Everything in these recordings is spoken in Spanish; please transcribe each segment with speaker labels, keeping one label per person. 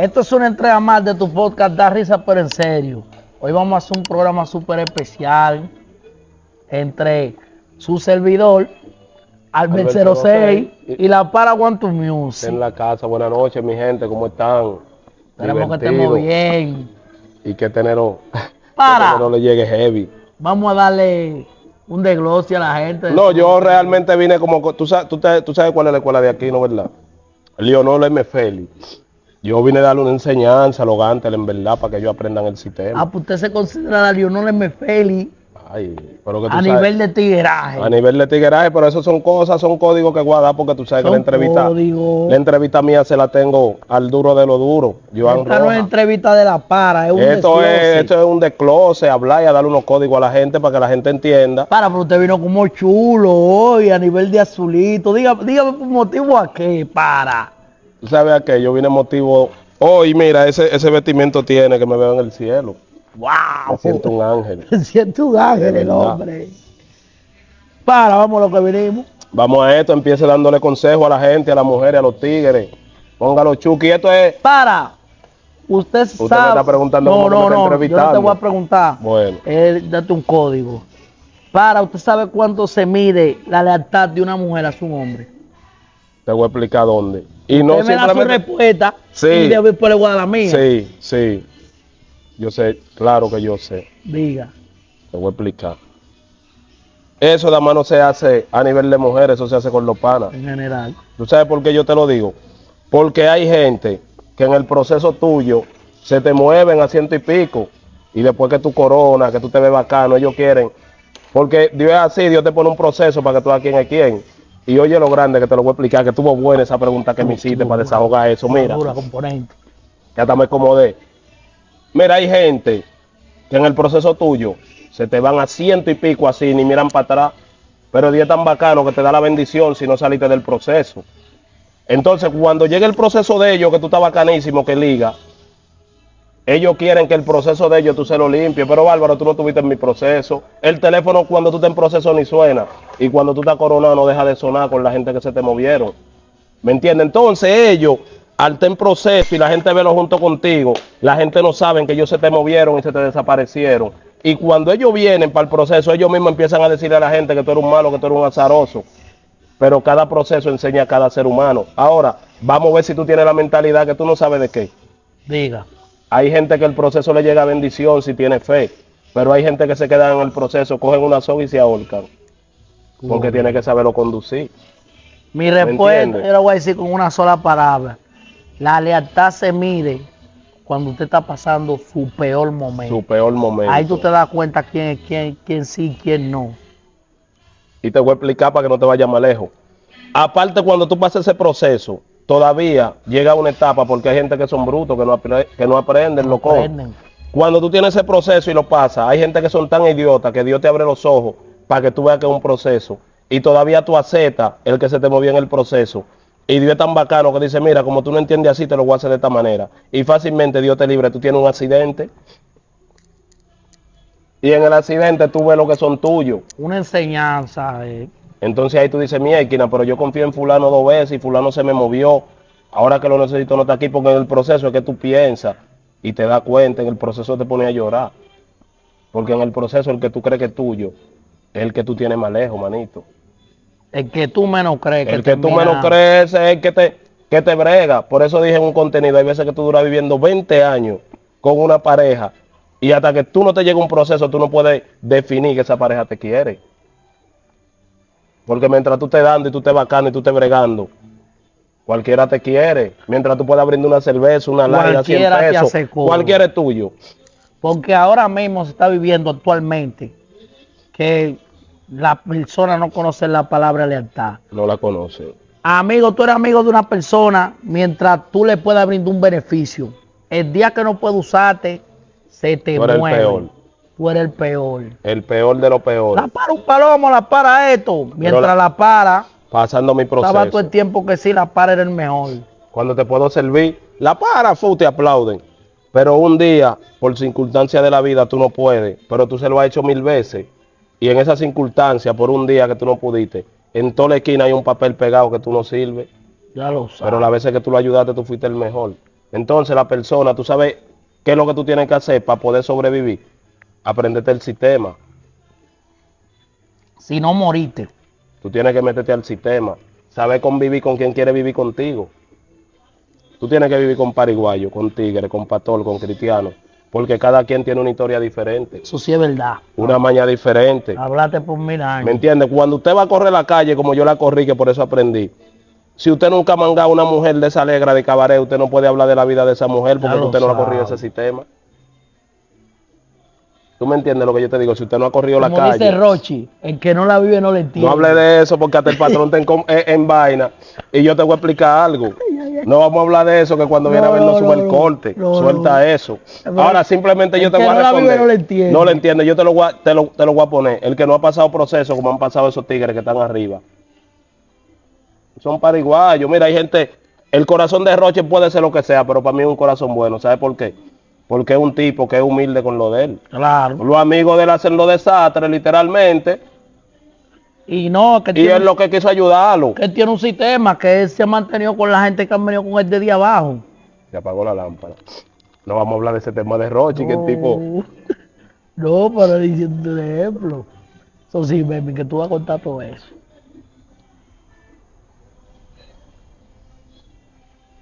Speaker 1: Esto es una entrega más de tu podcast Da Risa pero en serio. Hoy vamos a hacer un programa súper especial entre su servidor, Albert 06 y la Para One to Music.
Speaker 2: En la casa, buenas noches mi gente, ¿cómo están?
Speaker 1: Esperemos que estemos bien.
Speaker 2: Y que no
Speaker 1: Para,
Speaker 2: le llegue heavy.
Speaker 1: vamos a darle un desglose a la gente.
Speaker 2: No, yo realmente vine como, tú sabes cuál es la escuela de aquí, ¿no, verdad? Leonor M. Félix. Yo vine a darle una enseñanza a los gantes, en verdad, para que ellos aprendan el sistema.
Speaker 1: Ah, pues usted se considera a Leonor M. Félix
Speaker 2: Ay, pero que tú
Speaker 1: a
Speaker 2: sabes,
Speaker 1: nivel de tigueraje.
Speaker 2: a nivel de tigueraje, pero eso son cosas, son códigos que guardar, porque tú sabes que la entrevista mía se la tengo al duro de lo duro.
Speaker 1: Esta no es entrevista de la Para, es un
Speaker 2: esto es un desglose, hablar y a darle unos códigos a la gente para que la gente entienda.
Speaker 1: Para, pero usted vino como chulo hoy, a nivel de azulito. Dígame por motivo a qué, para.
Speaker 2: Tú sabes a qué, yo vine motivo. Hoy, mira, ese vestimento tiene que me veo en el cielo.
Speaker 1: ¡Wow!
Speaker 2: Me siento un ángel.
Speaker 1: Me siento un ángel, el hombre. Para, vamos a lo que vinimos.
Speaker 2: Vamos a esto, empiece dándole consejo a la gente, a las mujeres, a los tigres. Póngalo Chucky, esto es...
Speaker 1: Para, usted sabe...
Speaker 2: Usted me está preguntando cómo me está entrevistando.
Speaker 1: Yo no te voy a preguntar.
Speaker 2: Bueno.
Speaker 1: Date un código. Para, ¿usted sabe cuánto se mide la lealtad de una mujer a su hombre?
Speaker 2: Te voy a explicar dónde. Y no
Speaker 1: usted me da su respuesta,
Speaker 2: sí,
Speaker 1: y después le voy a dar la mía.
Speaker 2: Sí. Yo sé, claro que yo sé.
Speaker 1: Diga.
Speaker 2: Te voy a explicar. Eso de más no se hace a nivel de mujeres, eso se hace con los panas.
Speaker 1: En general.
Speaker 2: ¿Tú sabes por qué yo te lo digo? Porque hay gente que en el proceso tuyo se te mueven a ciento y pico. Y después que tú coronas, que tú te ves bacano, ellos quieren. Porque Dios es así, Dios te pone un proceso para que tú veas quién es quién. Y oye lo grande que te lo voy a explicar, que estuvo buena esa pregunta que me hiciste para desahogar eso. Mira,
Speaker 1: dura componente.
Speaker 2: Ya hasta me acomodé. Mira, hay gente que en el proceso tuyo se te van a ciento y pico así, ni miran para atrás, pero Dios es tan bacano que te da la bendición si no saliste del proceso. Entonces, cuando llegue el proceso de ellos, que tú estás bacanísimo, que liga, ellos quieren que el proceso de ellos tú se lo limpies, pero Bárbaro, tú no tuviste en mi proceso. El teléfono cuando tú estás en proceso ni suena, y cuando tú estás coronado no deja de sonar con la gente que se te movieron. ¿Me entiendes? Entonces ellos, al estar en proceso y la gente verlo junto contigo, la gente no sabe que ellos se te movieron y se te desaparecieron. Y cuando ellos vienen para el proceso, ellos mismos empiezan a decirle a la gente que tú eres un malo, que tú eres un azaroso. Pero cada proceso enseña a cada ser humano. Ahora, vamos a ver si tú tienes la mentalidad que tú no sabes de qué.
Speaker 1: Diga.
Speaker 2: Hay gente que el proceso le llega a bendición si tiene fe, pero hay gente que se queda en el proceso, cogen una soga y se ahorcan, porque tiene que saberlo conducir.
Speaker 1: Mi respuesta, yo lo voy a decir con una sola palabra. La lealtad se mide cuando usted está pasando su peor momento.
Speaker 2: Su peor momento.
Speaker 1: Ahí tú te das cuenta quién sí y quién no.
Speaker 2: Y te voy a explicar para que no te vayas más lejos. Aparte, cuando tú pasas ese proceso, todavía llega una etapa, porque hay gente que son brutos, que no aprenden, loco. Cuando tú tienes ese proceso y lo pasas, hay gente que son tan idiotas que Dios te abre los ojos para que tú veas que es un proceso. Y todavía tú aceptas el que se te movió en el proceso. Y Dios es tan bacano que dice, mira, como tú no entiendes así, te lo voy a hacer de esta manera. Y fácilmente Dios te libre. Tú tienes un accidente. Y en el accidente tú ves lo que son tuyos.
Speaker 1: Una enseñanza.
Speaker 2: Entonces ahí tú dices, mi esquina, pero yo confío en fulano 2 veces y fulano se me movió. Ahora que lo necesito no está aquí, porque en el proceso es que tú piensas y te das cuenta, en el proceso te pone a llorar. Porque en el proceso el que tú crees que es tuyo es el que tú tienes más lejos, manito.
Speaker 1: El que tú menos crees.
Speaker 2: El que tú menos crees es el que te brega. Por eso dije en un contenido, hay veces que tú duras viviendo 20 años con una pareja y hasta que tú no te llega un proceso, tú no puedes definir que esa pareja te quiere. Porque mientras tú estés dando y tú estés bacano y tú estés bregando, cualquiera te quiere. Mientras tú puedas brindar una cerveza, una larga, 100 pesos, cualquiera es tuyo.
Speaker 1: Porque ahora mismo se está viviendo actualmente que la persona no conoce la palabra lealtad.
Speaker 2: No la conoce.
Speaker 1: Amigo, tú eres amigo de una persona mientras tú le puedas brindar un beneficio. El día que no puede usarte, se te muere.
Speaker 2: Tú eres el peor.
Speaker 1: Tú eres el peor.
Speaker 2: El peor de lo peor.
Speaker 1: La para un palomo, la para esto. Mientras la para,
Speaker 2: pasando mi proceso.
Speaker 1: estaba todo el tiempo que sí, la para era el mejor.
Speaker 2: Cuando te puedo servir, la para, te aplauden. Pero un día, por circunstancias de la vida, tú no puedes. Pero tú se lo has hecho 1000 veces. Y en esa circunstancia, por un día que tú no pudiste, en toda la esquina hay un papel pegado que tú no sirves.
Speaker 1: Ya lo sabes.
Speaker 2: Pero las veces que tú lo ayudaste, tú fuiste el mejor. Entonces la persona, tú sabes qué es lo que tú tienes que hacer para poder sobrevivir. Aprenderte el sistema.
Speaker 1: Si no moriste.
Speaker 2: Tú tienes que meterte al sistema. Saber convivir con quien quiere vivir contigo. Tú tienes que vivir con pariguayo, con tigre, con pastor, con cristiano. Porque cada quien tiene una historia diferente.
Speaker 1: Eso sí es verdad.
Speaker 2: Una maña diferente.
Speaker 1: Hablaste por 1000 años.
Speaker 2: ¿Me entiendes? Cuando usted va a correr la calle, como yo la corrí, que por eso aprendí. Si usted nunca ha mangado a una mujer de esa alegra de cabaret, usted no puede hablar de la vida de esa mujer porque usted no la ha corrido ese sistema. ¿Tú me entiendes lo que yo te digo? Si usted no ha corrido la calle.
Speaker 1: Como dice Rochi, el que no la vive no le entiende.
Speaker 2: No hable de eso porque hasta el patrón está en vaina. Y yo te voy a explicar algo. No vamos a hablar de eso, que cuando viene a ver no sube el corte. Suelta eso. Ahora simplemente yo te voy a responder. No le entiende. Yo te lo voy a poner. El que no ha pasado proceso como han pasado esos tigres que están arriba. Son pariguayos. Mira, hay gente... El corazón de Roche puede ser lo que sea, pero para mí es un corazón bueno. ¿Sabe por qué? Porque es un tipo que es humilde con lo de él.
Speaker 1: Claro.
Speaker 2: Los amigos de él hacen los desastres, literalmente.
Speaker 1: Y no, que
Speaker 2: y él lo que quiso ayudarlo.
Speaker 1: Que tiene un sistema, que él se ha mantenido con la gente que han venido con él de día abajo.
Speaker 2: Se apagó la lámpara. No vamos a hablar de ese tema de Rochi, que el tipo...
Speaker 1: No, pero diciendo un ejemplo. Eso sí, baby, que tú vas a contar todo eso.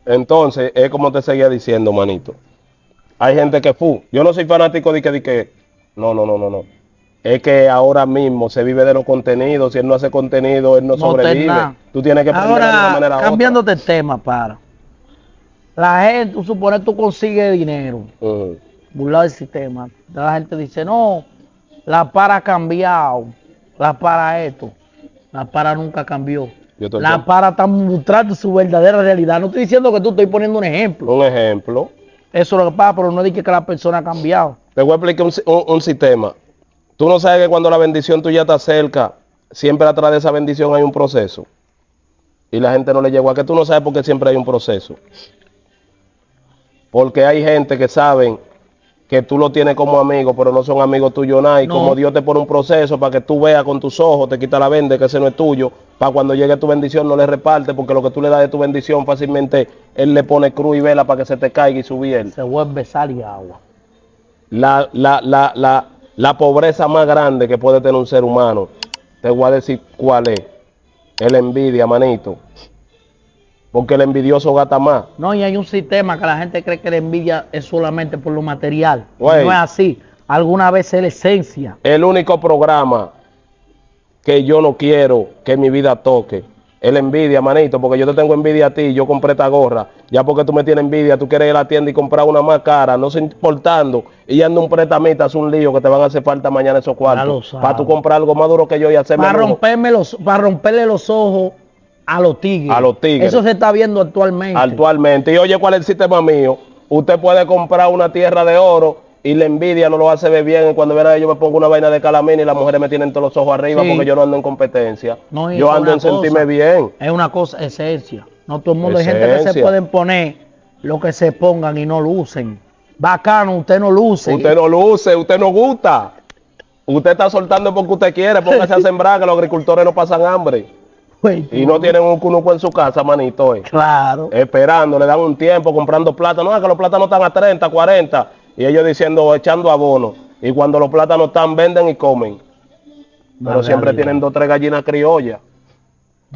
Speaker 2: Entonces, es como te seguía diciendo, manito. Hay gente que yo no soy fanático de que no. Es que ahora mismo se vive de los contenidos. Si él no hace contenido, él no sobrevive. Tú tienes que aprender de una manera
Speaker 1: cambiándote el tema, para. La gente, tú supones, tú consigues dinero. Burlado del sistema. La gente dice, no, la para ha cambiado. La para esto. La para nunca cambió. La para está mostrando su verdadera realidad. No estoy diciendo que tú estoy poniendo un ejemplo.
Speaker 2: Un ejemplo.
Speaker 1: Eso es lo que pasa, pero no es que la persona ha cambiado.
Speaker 2: Te voy a explicar un sistema. Tú no sabes que cuando la bendición tuya está cerca, siempre atrás de esa bendición hay un proceso. Y la gente no le llegó a que tú no sabes por qué siempre hay un proceso. Porque hay gente que saben que tú lo tienes como amigo, pero no son amigos tuyos nada. Y como Dios te pone un proceso para que tú veas con tus ojos, te quita la venda, que ese no es tuyo, para cuando llegue tu bendición no le reparte, porque lo que tú le das de tu bendición fácilmente él le pone cruz y vela para que se te caiga y subir.
Speaker 1: Se vuelve sal y agua.
Speaker 2: La pobreza más grande que puede tener un ser humano, te voy a decir cuál es. Es la envidia, manito. Porque el envidioso gasta más.
Speaker 1: No, y hay un sistema que la gente cree que la envidia es solamente por lo material.
Speaker 2: Wey,
Speaker 1: no es así. Alguna vez es la esencia.
Speaker 2: El único programa que yo no quiero que mi vida toque es la envidia, manito, porque yo te tengo envidia a ti, yo compré esta gorra. Ya porque tú me tienes envidia, tú quieres ir a la tienda y comprar una más cara, no se importando, y ando un prestamita, es un lío que te van a hacer falta mañana esos cuartos. Para tú comprar algo más duro que yo y hacerme
Speaker 1: para romperle los ojos a los tigres.
Speaker 2: A los tigres.
Speaker 1: Eso se está viendo actualmente.
Speaker 2: Actualmente. Y oye, ¿cuál es el sistema mío? Usted puede comprar una tierra de oro y la envidia no lo hace ver bien. Y cuando viene yo me pongo una vaina de calamina y las mujeres me tienen todos los ojos arriba porque yo no ando en competencia. No, yo ando en sentirme bien.
Speaker 1: Es una cosa, esencia. No todo el mundo, hay gente que se pueden poner lo que se pongan y no lucen. Bacano, usted no luce.
Speaker 2: Usted no luce, usted no gusta. Usted está soltando porque usted quiere. Póngase a sembrar, que los agricultores no pasan hambre. Y no tienen un cunuco en su casa, manito.
Speaker 1: Claro.
Speaker 2: Esperando, le dan un tiempo comprando plátanos. No, que los plátanos están a 30, 40. Y ellos diciendo, echando abono. Y cuando los plátanos están, venden y comen. Pero siempre tienen 2 o 3 gallinas criollas.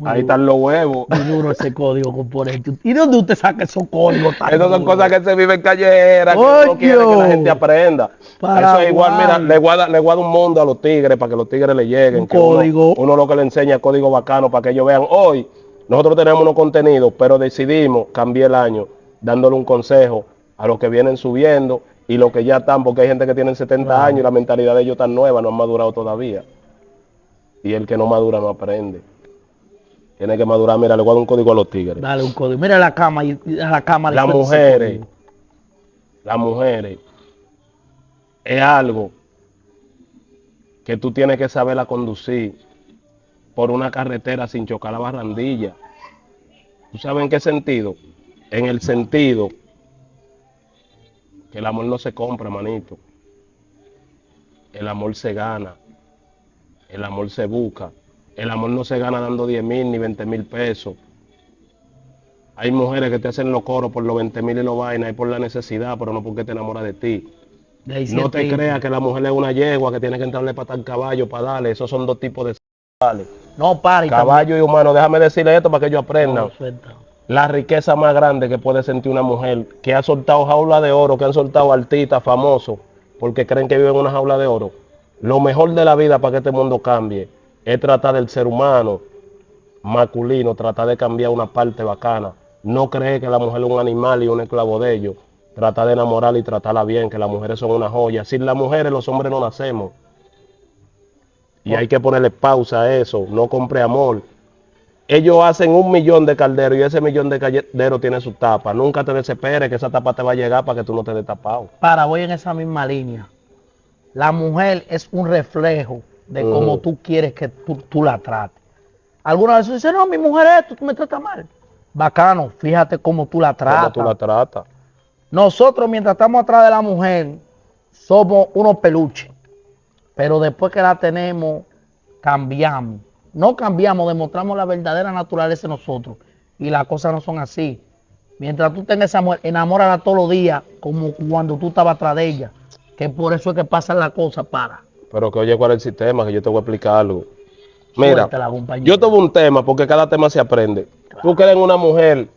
Speaker 2: Ahí están los huevos.
Speaker 1: Muy duro ese código componente. ¿Y de dónde usted saca esos códigos?
Speaker 2: Esas son cosas que se viven callejeras, que uno quiere que la gente aprenda. Eso es igual, mira, le guarda un mundo a los tigres para que los tigres le lleguen.
Speaker 1: Código.
Speaker 2: Uno lo que le enseña es código bacano para que ellos vean. Hoy nosotros tenemos unos contenidos, pero decidimos cambiar el año dándole un consejo a los que vienen subiendo y los que ya están, porque hay gente que tiene 70 años y la mentalidad de ellos tan nueva, no han madurado todavía. Y el que no madura no aprende. Tiene que madurar. Mira, le guardo un código a los tigres.
Speaker 1: Dale un código. Mira la cama y a la cama.
Speaker 2: Las mujeres es algo que tú tienes que saberla conducir por una carretera sin chocar la barandilla. ¿Tú sabes en qué sentido? En el sentido que el amor no se compra, manito. El amor se gana. El amor se busca. El amor no se gana dando 10,000 ni 20,000 pesos. Hay mujeres que te hacen los coros por los 20,000 y los vainas y por la necesidad, pero no porque te enamoras de ti. No te creas que la mujer es una yegua que tiene que entrarle para tal caballo para darle. Esos son dos tipos de sexuales.
Speaker 1: No, para.
Speaker 2: Caballo y humano. Déjame decirle esto para que ellos aprendan.
Speaker 1: No,
Speaker 2: la riqueza más grande que puede sentir una mujer que ha soltado jaula de oro, que han soltado artistas famosos porque creen que viven en una jaula de oro. Lo mejor de la vida para que este mundo cambie es tratar del ser humano masculino, tratar de cambiar una parte bacana. No creer que la mujer es un animal y un esclavo de ellos. Tratar de enamorarla y tratarla bien, que las mujeres son una joya. Sin las mujeres los hombres no nacemos. Y hay que ponerle pausa a eso. No compre amor. Ellos hacen 1,000,000 de calderos y ese 1,000,000 de calderos tiene su tapa. Nunca te desesperes que esa tapa te va a llegar para que tú no te des tapado.
Speaker 1: Voy en esa misma línea. La mujer es un reflejo de cómo tú quieres que tú la trates. Algunas veces dicen, no, mi mujer es esto, tú me tratas mal. Bacano, fíjate cómo tú la tratas.
Speaker 2: Cómo tú la tratas.
Speaker 1: Nosotros, mientras estamos atrás de la mujer, somos unos peluches. Pero después que la tenemos, cambiamos. No cambiamos, demostramos la verdadera naturaleza de nosotros. Y las cosas no son así. Mientras tú tengas esa mujer, enamórala todos los días, como cuando tú estabas atrás de ella. Que por eso es que pasan las cosas, para.
Speaker 2: Pero que oye, ¿cuál es el sistema? Que yo te voy a explicar algo. Mira,
Speaker 1: Suéltala,
Speaker 2: yo tuve un tema, porque cada tema se aprende. Claro. Tú crees en una mujer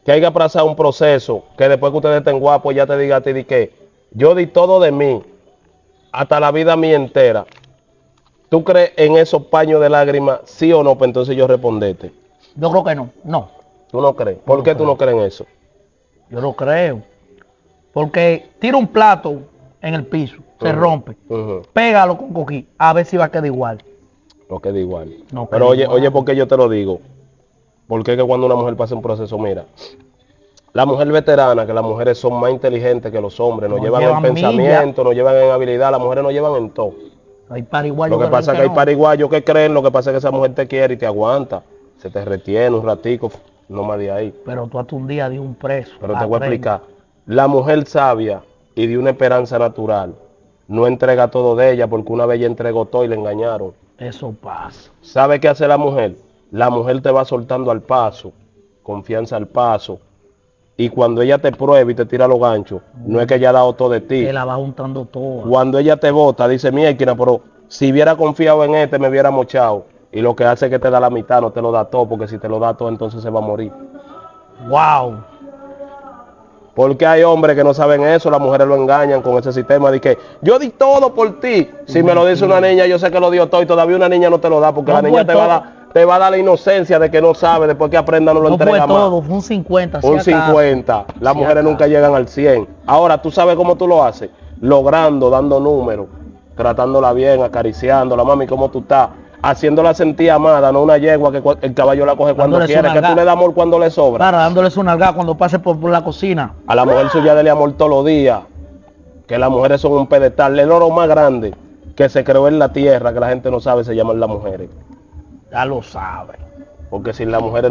Speaker 2: que hay que pasar un proceso, que después que ustedes estén guapos, ya te diga a ti de que yo di todo de mí, hasta la vida mía entera. ¿Tú crees en esos paños de lágrimas, sí o no? Pues entonces yo respondete.
Speaker 1: Yo creo que no, no.
Speaker 2: ¿Tú no crees? ¿Por qué tú no crees en eso?
Speaker 1: Yo lo creo. Porque tira un plato en el piso, se rompe, pégalo con coquí, a ver si va a quedar igual.
Speaker 2: No queda igual. No pero queda oye, ¿por qué yo te lo digo? Porque que cuando una mujer pasa un proceso, mira, la mujer veterana, que las mujeres son más inteligentes que los hombres, nos llevan en pensamiento, nos llevan en habilidad, las mujeres nos llevan en todo.
Speaker 1: Hay pariguayos.
Speaker 2: Lo que pasa es que hay pariguayos que creen, lo que pasa es que esa mujer te quiere y te aguanta, se te retiene un ratico, no más de ahí.
Speaker 1: Pero tú hasta un día de un preso.
Speaker 2: Pero te voy a explicar, la mujer sabia y de una esperanza natural, no entrega todo de ella porque una vez ella entregó todo y le engañaron.
Speaker 1: Eso pasa.
Speaker 2: ¿Sabe qué hace la mujer? La mujer te va soltando al paso, confianza al paso. Y cuando ella te prueba y te tira los ganchos, no es que ella ha dado todo de ti.
Speaker 1: Te la va juntando todo.
Speaker 2: Cuando ella te bota, dice, mira, pero si hubiera confiado en este, me hubiera mochado. Y lo que hace es que te da la mitad, no te lo da todo, porque si te lo da todo, entonces se va a morir.
Speaker 1: ¡Wow!
Speaker 2: Porque hay hombres que no saben eso, las mujeres lo engañan con ese sistema de que yo di todo por ti. Si me lo dice una niña, yo sé que lo dio todo y todavía una niña no te lo da porque la niña te va a dar la inocencia de que no sabe, después que aprenda no lo entrega más.
Speaker 1: Todo, fue un 50.
Speaker 2: Un 50. Las mujeres nunca llegan al 100. Ahora, ¿tú sabes cómo tú lo haces? Logrando, dando números, tratándola bien, acariciándola, mami, ¿cómo tú estás? Haciéndola sentir amada, no una yegua que el caballo la coge cuando quiere, que tú le das amor cuando le sobra.
Speaker 1: Claro, dándole su nalgada cuando pase por la cocina.
Speaker 2: A la mujer suya dele amor todos los días, que las mujeres son un pedestal. El oro más grande que se creó en la tierra, que la gente no sabe, se llaman las mujeres.
Speaker 1: Ya lo sabe.
Speaker 2: Porque sin las mujeres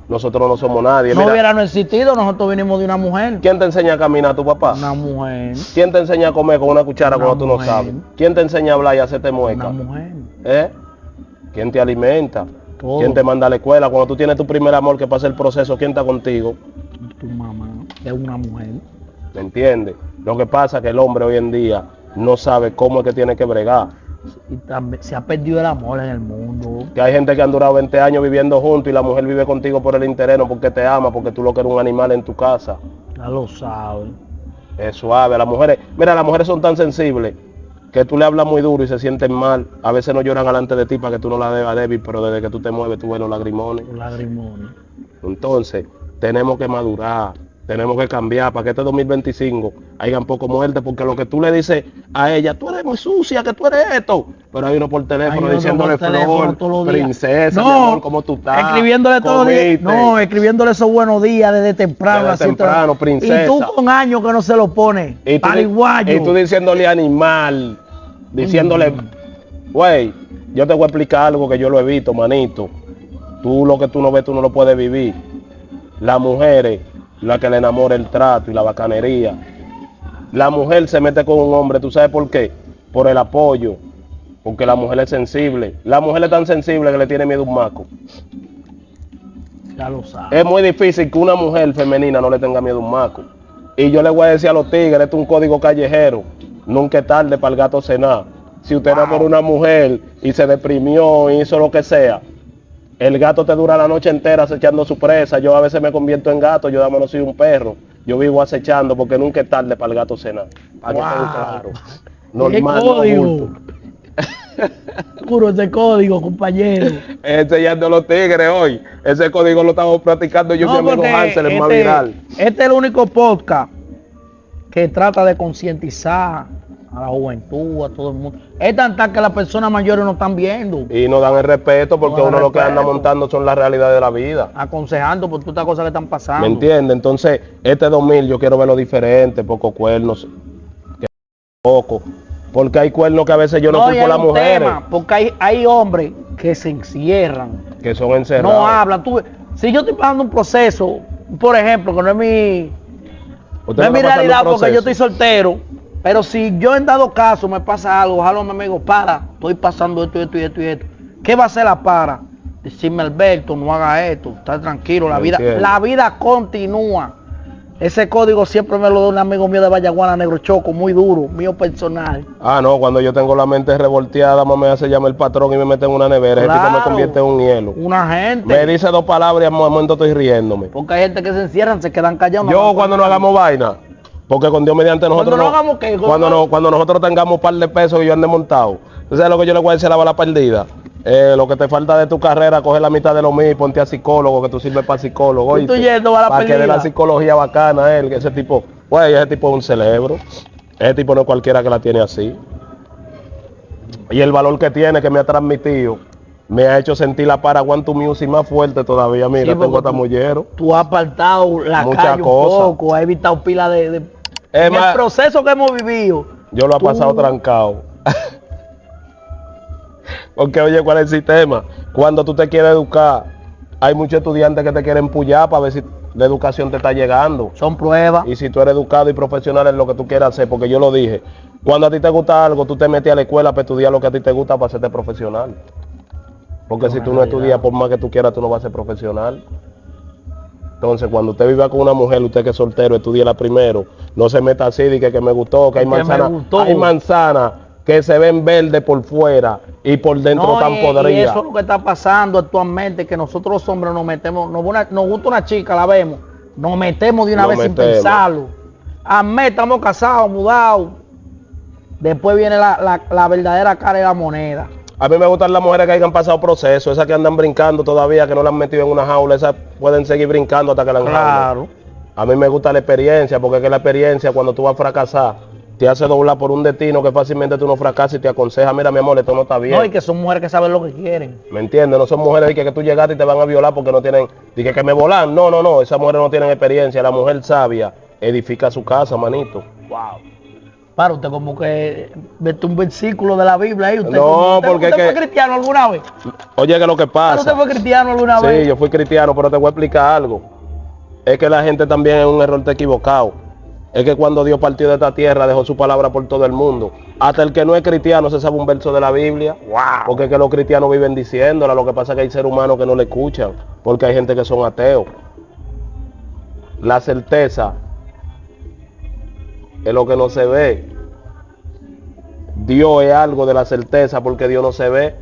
Speaker 2: nosotros no somos nadie.
Speaker 1: No hubiera existido, nosotros vinimos de una mujer.
Speaker 2: ¿Quién te enseña a caminar, tu papá?
Speaker 1: Una mujer.
Speaker 2: ¿Quién te enseña a comer con una cuchara cuando tú no sabes? ¿Quién te enseña a hablar y a hacerte mueca?
Speaker 1: Una mujer.
Speaker 2: ¿Quién te alimenta?
Speaker 1: Todo.
Speaker 2: ¿Quién te manda a la escuela? Cuando tú tienes tu primer amor que pasa el proceso, ¿quién está contigo?
Speaker 1: Tu mamá, es una mujer.
Speaker 2: ¿Me entiendes? Lo que pasa es que el hombre hoy en día no sabe cómo es que tiene que bregar.
Speaker 1: Y también se ha perdido el amor en el mundo.
Speaker 2: Que hay gente que han durado 20 años viviendo juntos y la mujer vive contigo por el interés, no porque te ama, porque tú lo que eres un animal en tu casa.
Speaker 1: Ya lo sabes.
Speaker 2: Es suave. Las mujeres, mira, las mujeres son tan sensibles que tú le hablas muy duro y se sienten mal. A veces no lloran delante de ti para que tú no la debas débil, pero desde que tú te mueves tú ves los lagrimones.
Speaker 1: Los lagrimones.
Speaker 2: Entonces, tenemos que madurar, tenemos que cambiar para que este 2025 hayan poco muerte, porque lo que tú le dices a ella, tú eres muy sucia, que tú eres esto, pero hay uno por teléfono diciéndole flor, princesa, mi amor, ¿cómo tú estás?
Speaker 1: Escribiéndole todos los días. No, escribiéndole esos buenos días desde temprano.
Speaker 2: Desde temprano, princesa.
Speaker 1: Y tú con años que no se lo pones.
Speaker 2: Y tú diciéndole animal, diciéndole, güey, yo te voy a explicar algo que yo lo he visto, manito. Tú lo que tú no ves, tú no lo puedes vivir. Las mujeres, la que le enamora el trato y la bacanería. La mujer se mete con un hombre, ¿tú sabes por qué? Por el apoyo, porque la mujer es sensible. La mujer es tan sensible que le tiene miedo a un maco.
Speaker 1: Ya lo sabes.
Speaker 2: Es muy difícil que una mujer femenina no le tenga miedo a un maco. Y yo le voy a decir a los tigres, esto es un código callejero. Nunca es tarde para el gato cenar. Si usted enamoró a una mujer y se deprimió y hizo lo que sea, el gato te dura la noche entera acechando su presa. Yo a veces me convierto en gato, yo no soy un perro. Yo vivo acechando porque nunca es tarde para el gato cenar. Para que quede claro. Normal, no bulto.
Speaker 1: Puro ese código, compañero.
Speaker 2: Enseñando los tigres hoy. Ese código lo estamos practicando yo y mi amigo Hansel, el más viral.
Speaker 1: Este es el único podcast que trata de concientizar a la juventud, a todo el mundo. Es tan que las personas mayores no están viendo.
Speaker 2: Y no dan el respeto porque uno lo que anda montando son las realidades de la vida.
Speaker 1: Aconsejando por todas estas cosas que están pasando.
Speaker 2: ¿Me entiendes? Entonces, este 2000 yo quiero verlo diferente, poco cuernos, poco. Porque hay cuernos que a veces yo no culpo a las mujeres.
Speaker 1: Porque hay hombres que se encierran.
Speaker 2: Que son encerrados.
Speaker 1: No hablan. Si yo estoy pasando un proceso, por ejemplo, que no es mi realidad porque yo estoy soltero, pero si yo en dado caso me pasa algo, ojalá mi amigo, estoy pasando esto. ¿Qué va a hacer la para? Decirme, Alberto, no haga esto, está tranquilo, la vida continúa. Ese código siempre me lo da un amigo mío de Vallaguana, Negro Choco, muy duro, mío personal.
Speaker 2: No, cuando yo tengo la mente revolteada, me hace llamar el patrón y me mete en una nevera. Claro, ese tipo me convierte en un hielo.
Speaker 1: Una gente.
Speaker 2: Me dice 2 palabras y al momento estoy riéndome.
Speaker 1: Porque hay gente que se encierran, se quedan callados.
Speaker 2: Yo cuando no hagamos vaina, porque con Dios mediante nosotros cuando nosotros tengamos un par de pesos que yo ande montado. ¿Sabes lo que yo le voy a decir a la bala perdida? Lo que te falta de tu carrera, coge la mitad de lo mío y ponte a psicólogo, que tú sirves para psicólogo. Para que dé la psicología bacana él, que ese tipo es un cerebro. Ese tipo no es cualquiera que la tiene así. Y el valor que tiene, que me ha transmitido, me ha hecho sentir la para Quantum Music más fuerte todavía. Mira, tengo hasta mullero.
Speaker 1: Tú has apartado la calle un poco, has evitado pila de
Speaker 2: el
Speaker 1: proceso que hemos vivido.
Speaker 2: Yo lo he pasado trancado. Porque oye, ¿cuál es el sistema? Cuando tú te quieres educar, hay muchos estudiantes que te quieren empullar para ver si la educación te está llegando.
Speaker 1: Son pruebas.
Speaker 2: Y si tú eres educado y profesional en lo que tú quieras hacer, porque yo lo dije, cuando a ti te gusta algo, tú te metes a la escuela para estudiar lo que a ti te gusta para hacerte profesional. Porque si tú no estudias, por más que tú quieras, tú no vas a ser profesional. Entonces, cuando usted viva con una mujer, usted que es soltero, estudiela primero. No se meta así, de que me gustó, que hay manzana que se ven verde por fuera y por dentro tan podrida.
Speaker 1: Y eso es lo que está pasando actualmente, que nosotros los hombres nos metemos, nos gusta una chica, la vemos, nos metemos de una vez sin pensarlo. Estamos casados, mudados. Después viene la verdadera cara de la moneda.
Speaker 2: A mí me gustan las mujeres que hayan pasado proceso, esas que andan brincando todavía, que no la han metido en una jaula, esas pueden seguir brincando hasta que la enjaulen.
Speaker 1: Claro.
Speaker 2: A mí me gusta la experiencia, porque es que la experiencia cuando tú vas a fracasar, te hace doblar por un destino que fácilmente tú no fracasas y te aconseja, mira mi amor, esto no está bien.
Speaker 1: No, y que son mujeres que saben lo que quieren.
Speaker 2: ¿Me entiendes? No son mujeres que tú llegaste y te van a violar porque no tienen, dije que me volan. No, esas mujeres no tienen experiencia. La mujer sabia edifica su casa, manito.
Speaker 1: Wow. Para usted como que vete un versículo de la Biblia ahí. ¿Usted fue cristiano alguna vez?
Speaker 2: Oye, que lo que pasa.
Speaker 1: ¿Usted fue cristiano alguna vez?
Speaker 2: Sí, yo fui cristiano, pero te voy a explicar algo. Es que la gente también es un error equivocado. Es que cuando Dios partió de esta tierra, dejó su palabra por todo el mundo. Hasta el que no es cristiano se sabe un verso de la Biblia.
Speaker 1: Wow.
Speaker 2: Porque es que los cristianos viven diciéndola. Lo que pasa es que hay seres humanos que no le escuchan. Porque hay gente que son ateos. La certeza es lo que no se ve. Dios es algo de la certeza porque Dios no se ve.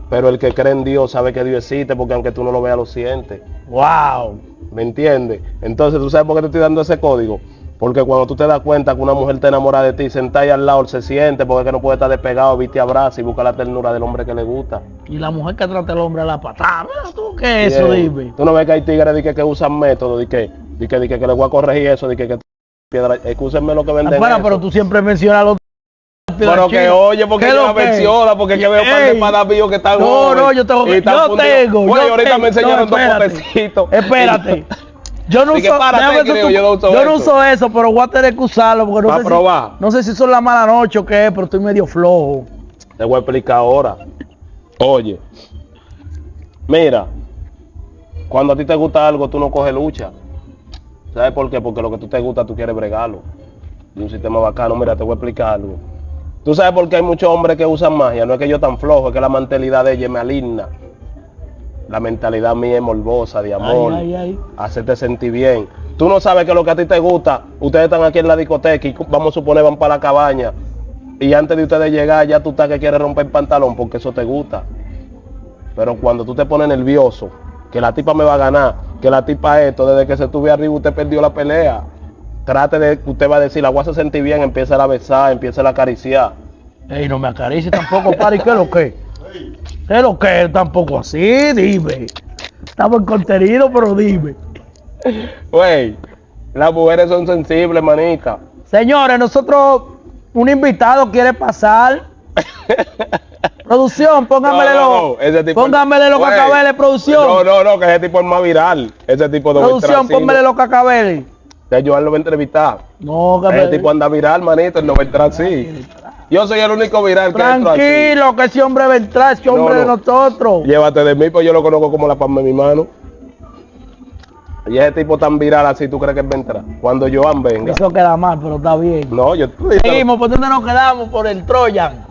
Speaker 2: Pero el que cree en Dios sabe que Dios existe porque aunque tú no lo veas, lo sientes.
Speaker 1: Wow.
Speaker 2: ¿Me entiendes? Entonces, ¿tú sabes por qué te estoy dando ese código? Porque cuando tú te das cuenta que una mujer te enamora de ti, sentada ahí al lado, se siente, porque es que no puede estar despegado, viste, abraza y busca la ternura del hombre que le gusta.
Speaker 1: Y la mujer que trata al hombre a la patada, mira tú, ¿qué es eso, dime?
Speaker 2: Tú no ves que hay tigres que usan métodos, de que le voy a corregir eso, de que piedra, excúsenme lo que venden.
Speaker 1: Pero tú siempre mencionas los
Speaker 2: pero que oye, porque yo la menciona, porque que veo un par de panabillos que están
Speaker 1: No, yo tengo.
Speaker 2: Güey, ahorita me enseñaron dos potecitos.
Speaker 1: Espérate. Yo no uso eso, pero voy a tener que usarlo porque no sé si son la mala noche o qué, pero estoy medio flojo.
Speaker 2: Te voy a explicar ahora. Oye, mira, cuando a ti te gusta algo, tú no coges lucha. ¿Sabes por qué? Porque lo que tú te gusta, tú quieres bregarlo. Y un sistema bacano, mira, te voy a explicar algo. ¿Tú sabes por qué hay muchos hombres que usan magia? No es que yo tan flojo, es que la mentalidad de ella es maligna. La mentalidad mía es morbosa, de amor,
Speaker 1: Ay.
Speaker 2: hacerte sentir bien. Tú no sabes que lo que a ti te gusta, ustedes están aquí en la discoteca y vamos a suponer van para la cabaña y antes de ustedes llegar ya tú estás que quieres romper el pantalón porque eso te gusta. Pero cuando tú te pones nervioso, que la tipa me va a ganar, que la tipa esto, desde que se estuve arriba usted perdió la pelea. Trate de, usted va a decir, la voy a hacer sentir bien, empieza a besar, empieza a acariciar.
Speaker 1: Ey, no me acaricie tampoco, pari, ¿qué es lo que? ¿Qué es lo que? Tampoco así, dime. Estamos en contenido, pero dime.
Speaker 2: Güey, las mujeres son sensibles, manita.
Speaker 1: Señores, nosotros, un invitado quiere pasar. Producción, póngamele los cacabeles, producción.
Speaker 2: No, que ese tipo es más viral. Ese tipo no
Speaker 1: Producción, póngale los cacabeles.
Speaker 2: Que yo lo voy a entrevistar.
Speaker 1: No,
Speaker 2: Ese tipo anda viral, manito, él no va a entrar así. Yo soy el único viral que entra así.
Speaker 1: Tranquilo, que ese hombre va a entrar, ese hombre de nosotros.
Speaker 2: Llévate de mí, pues yo lo conozco como la palma de mi mano. Y ese tipo tan viral así, ¿tú crees que él va a entrar? Cuando Joan venga.
Speaker 1: Eso queda mal, pero está bien.
Speaker 2: No, yo...
Speaker 1: Seguimos, ¿por dónde nos quedamos? Por el Troyan.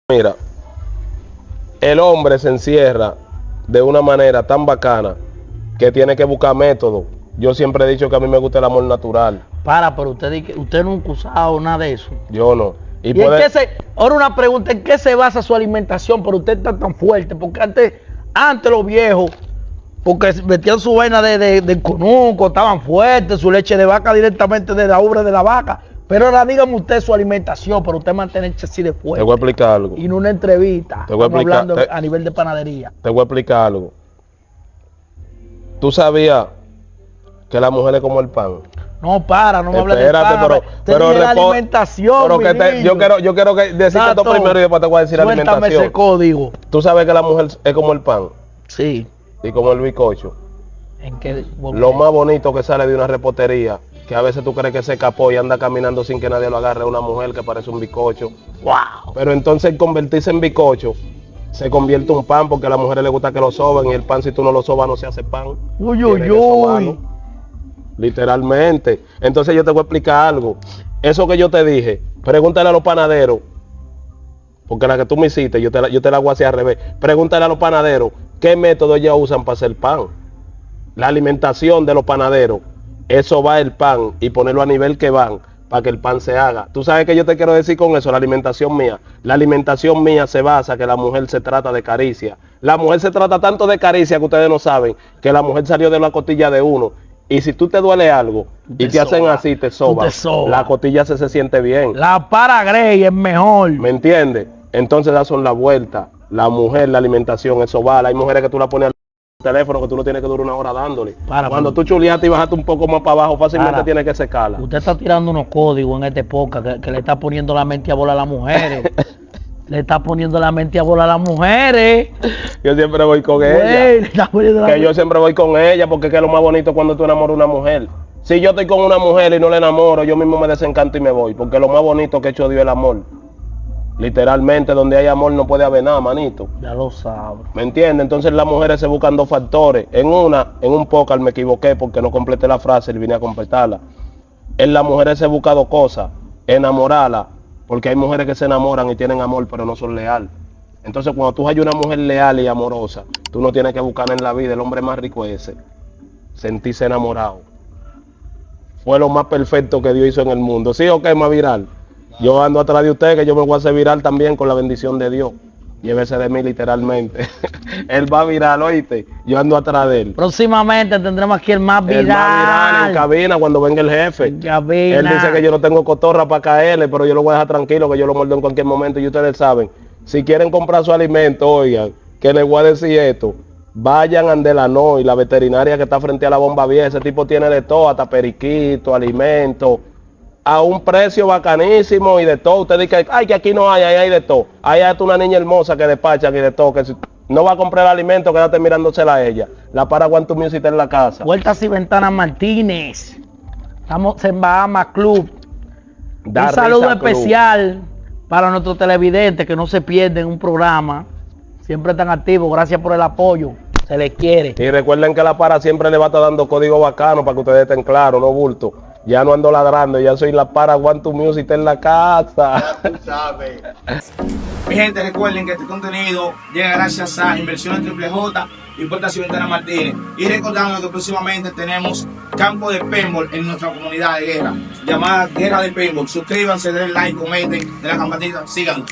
Speaker 2: Mira, el hombre se encierra de una manera tan bacana que tiene que buscar métodos. Yo siempre he dicho que a mí me gusta el amor natural.
Speaker 1: Pero usted nunca ha usado nada de eso.
Speaker 2: Yo no.
Speaker 1: ¿Y ahora una pregunta, ¿en qué se basa su alimentación? Pero usted está tan fuerte, porque antes los viejos, porque metían su vaina de conuco, estaban fuertes, su leche de vaca directamente de la ubre de la vaca. Pero ahora dígame usted su alimentación, para usted mantenerse así de fuerte.
Speaker 2: Te voy a explicar algo.
Speaker 1: Y no una entrevista,
Speaker 2: te voy a explicar,
Speaker 1: hablando a nivel de panadería.
Speaker 2: Te voy a explicar algo. ¿Tú sabías que la mujer es como el pan?
Speaker 1: No me hables de pan.
Speaker 2: Pero
Speaker 1: la alimentación,
Speaker 2: pero que yo quiero que decirte esto primero y después te voy a decir la alimentación.
Speaker 1: Suéltame ese código.
Speaker 2: ¿Tú sabes que la mujer es como el pan?
Speaker 1: Sí.
Speaker 2: Y como el bizcocho.
Speaker 1: ¿En qué?
Speaker 2: Lo más bonito que sale de una repostería, que a veces tú crees que se escapó y anda caminando sin que nadie lo agarre, una mujer que parece un bizcocho.
Speaker 1: Wow.
Speaker 2: Pero entonces convertirse en bizcocho se convierte en un pan, porque a las mujeres les gusta que lo soben, y el pan, si tú no lo sobas, no se hace pan.
Speaker 1: Uy.
Speaker 2: Literalmente. Entonces yo te voy a explicar algo. Eso que yo te dije, pregúntale a los panaderos, porque la que tú me hiciste, yo te la voy a hacer al revés. Pregúntale a los panaderos qué método ellos usan para hacer pan. La alimentación de los panaderos, eso va el pan y ponerlo a nivel que van para que el pan se haga. ¿Tú sabes qué yo te quiero decir con eso? La alimentación mía. La alimentación mía se basa que la mujer se trata de caricia. La mujer se trata tanto de caricia que ustedes no saben, que la mujer salió de la costilla de uno. Y si tú te duele algo y te hacen así, te soban. La costilla se siente bien.
Speaker 1: La Paragrey es mejor.
Speaker 2: ¿Me entiendes? Entonces das son la vuelta. La mujer, la alimentación, eso vale. Hay mujeres que tú la pones al teléfono que tú no tienes que durar una hora dándole. Cuando tú chuleaste y bajaste un poco más para abajo, fácilmente tienes que secarla.
Speaker 1: Usted está tirando unos códigos en esta época que le está poniendo la mente a volar a las mujeres. Le está poniendo la mente a volar a las mujeres.
Speaker 2: Yo siempre voy con ella. Yo siempre voy con ella porque es lo más bonito cuando tú enamoras a una mujer. Si yo estoy con una mujer y no la enamoro, yo mismo me desencanto y me voy. Porque lo más bonito que he hecho Dios es el amor. Literalmente, donde hay amor no puede haber nada, manito.
Speaker 1: Ya lo sabes.
Speaker 2: ¿Me entiendes? Entonces las mujeres se buscan dos factores. En un pócar me equivoqué porque no completé la frase y vine a completarla. En las mujeres se buscan dos cosas. Enamorarla, porque hay mujeres que se enamoran y tienen amor, pero no son leales. Entonces cuando tú hay una mujer leal y amorosa, tú no tienes que buscar en la vida. El hombre más rico es ese. Sentirse enamorado. Fue lo más perfecto que Dios hizo en el mundo. ¿Sí o qué, más viral? Yo ando atrás de usted, que yo me voy a hacer viral también con la bendición de Dios. Llévese de mí literalmente. Él va viral, oíste. Yo ando atrás de él.
Speaker 1: Próximamente tendremos aquí el más viral.
Speaker 2: El más viral en cabina cuando venga el jefe.
Speaker 1: En cabina.
Speaker 2: Él dice que yo no tengo cotorra para caerle, pero yo lo voy a dejar tranquilo, que yo lo muerdo en cualquier momento. Y ustedes saben, si quieren comprar su alimento, oigan, que les voy a decir esto. Vayan a Andelano y la veterinaria que está frente a la bomba vieja. Ese tipo tiene de todo, hasta periquito, alimento, a un precio bacanísimo y de todo. Usted dice, ay, que aquí no hay, ahí hay de todo. Ahí hay una niña hermosa que despachan y de todo, que si no va a comprar el alimento, quédate mirándosela a ella. La para Guantu Music en la casa.
Speaker 1: Puertas y Ventanas Martínez. Estamos en Bahamas Club. Un saludo especial para nuestros televidentes que no se pierden un programa. Siempre están activos, gracias por el apoyo. Se les quiere.
Speaker 2: Y recuerden que la para siempre le va a estar dando código bacano para que ustedes estén claros, no bulto. Ya no ando ladrando, ya soy la para One to Music en la casa.
Speaker 3: Tú sabes. Mi gente, recuerden que este contenido llega gracias a Inversiones Triple J y Puertas y Ventanas Martínez. Y recordando que próximamente tenemos campo de paintball en nuestra comunidad de guerra, llamada Guerra de Paintball. Suscríbanse, denle like, comenten, den la campanita, síganos.